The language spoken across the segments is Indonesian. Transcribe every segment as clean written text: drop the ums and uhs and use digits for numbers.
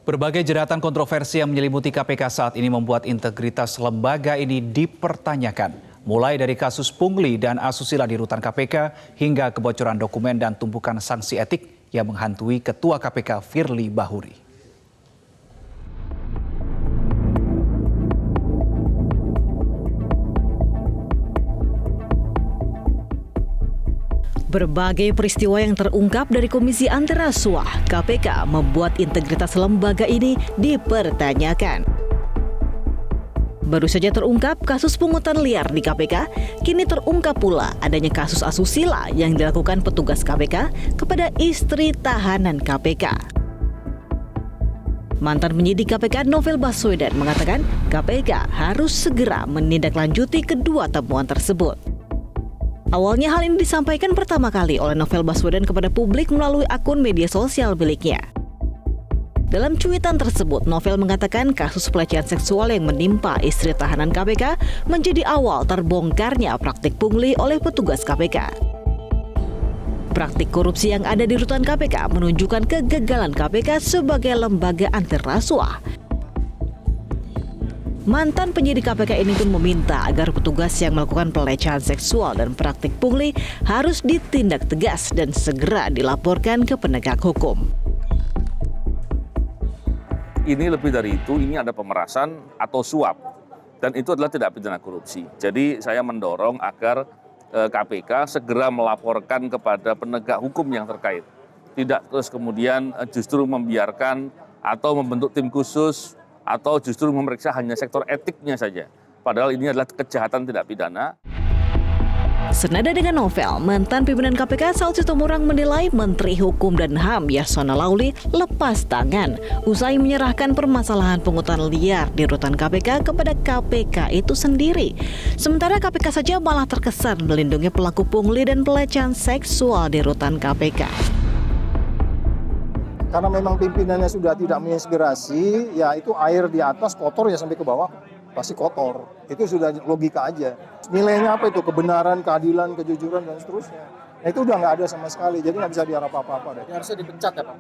Berbagai jeratan kontroversi yang menyelimuti KPK saat ini membuat integritas lembaga ini dipertanyakan. Mulai dari kasus pungli dan asusila di rutan KPK hingga kebocoran dokumen dan tumpukan sanksi etik yang menghantui Ketua KPK Firly Bahuri. Berbagai peristiwa yang terungkap dari Komisi Anti Rasuah KPK membuat integritas lembaga ini dipertanyakan. Baru saja terungkap kasus pungutan liar di KPK, kini terungkap pula adanya kasus asusila yang dilakukan petugas KPK kepada istri tahanan KPK. Mantan penyidik KPK Novel Baswedan mengatakan KPK harus segera menindaklanjuti kedua temuan tersebut. Awalnya hal ini disampaikan pertama kali oleh Novel Baswedan kepada publik melalui akun media sosial miliknya. Dalam cuitan tersebut, Novel mengatakan kasus pelecehan seksual yang menimpa istri tahanan KPK menjadi awal terbongkarnya praktik pungli oleh petugas KPK. Praktik korupsi yang ada di rutan KPK menunjukkan kegagalan KPK sebagai lembaga anti rasuah. Mantan penyidik KPK ini pun meminta agar petugas yang melakukan pelecehan seksual dan praktik pungli harus ditindak tegas dan segera dilaporkan ke penegak hukum. Ini lebih dari itu, ini ada pemerasan atau suap, dan itu adalah tindak pidana korupsi. Jadi saya mendorong agar KPK segera melaporkan kepada penegak hukum yang terkait. Tidak terus kemudian justru membiarkan atau membentuk tim khusus atau justru memeriksa hanya sektor etiknya saja. Padahal ini adalah kejahatan tidak pidana. Senada dengan Novel, mantan pimpinan KPK Saud Situmorang menilai Menteri Hukum dan HAM Yasona Lauli lepas tangan usai menyerahkan permasalahan pungutan liar di rutan KPK kepada KPK itu sendiri. Sementara KPK saja malah terkesan melindungi pelaku pungli dan pelecehan seksual di rutan KPK. Karena memang pimpinannya sudah tidak menginspirasi, ya itu air di atas kotor ya sampai ke bawah pasti kotor. Itu sudah logika aja. Nilainya apa itu? Kebenaran, keadilan, kejujuran dan seterusnya. Nah itu udah nggak ada sama sekali, jadi nggak bisa diharap apa-apa. Harusnya dipecat ya Pak?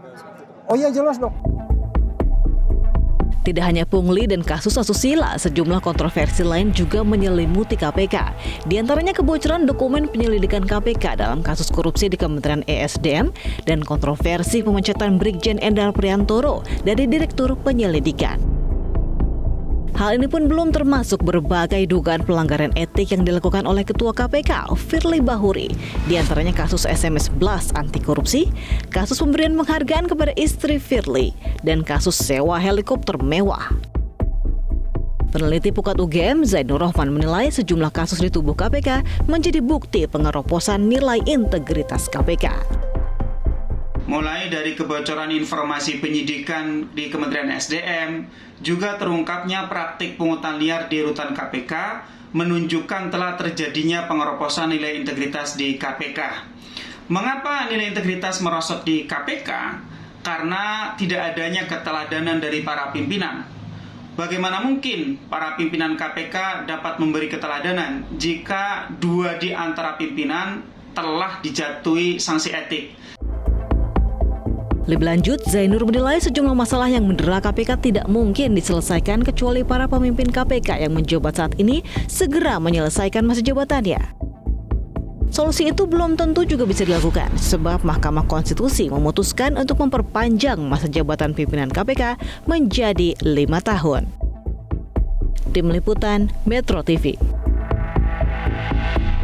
Oh iya jelas dong. Tidak hanya pungli dan kasus asusila, sejumlah kontroversi lain juga menyelimuti KPK. Di antaranya kebocoran dokumen penyelidikan KPK dalam kasus korupsi di Kementerian ESDM dan kontroversi pemecatan Brigjen Endar Priantoro dari Direktur Penyelidikan. Hal ini pun belum termasuk berbagai dugaan pelanggaran etik yang dilakukan oleh Ketua KPK Firly Bahuri, di antaranya kasus SMS Blast anti korupsi, kasus pemberian penghargaan kepada istri Firly, dan kasus sewa helikopter mewah. Peneliti Pukat UGM Zainur Rohman menilai sejumlah kasus di tubuh KPK menjadi bukti pengeroposan nilai integritas KPK. Mulai dari kebocoran informasi penyidikan di Kementerian SDM, juga terungkapnya praktik pungutan liar di rutan KPK, menunjukkan telah terjadinya pengeroposan nilai integritas di KPK. Mengapa nilai integritas merosot di KPK? Karena tidak adanya keteladanan dari para pimpinan. Bagaimana mungkin para pimpinan KPK dapat memberi keteladanan jika dua di antara pimpinan telah dijatuhi sanksi etik? Lebih lanjut, Zainur menilai sejumlah masalah yang mendera KPK tidak mungkin diselesaikan kecuali para pemimpin KPK yang menjabat saat ini segera menyelesaikan masa jabatannya. Solusi itu belum tentu juga bisa dilakukan, sebab Mahkamah Konstitusi memutuskan untuk memperpanjang masa jabatan pimpinan KPK menjadi 5 tahun. Tim Liputan Metro TV.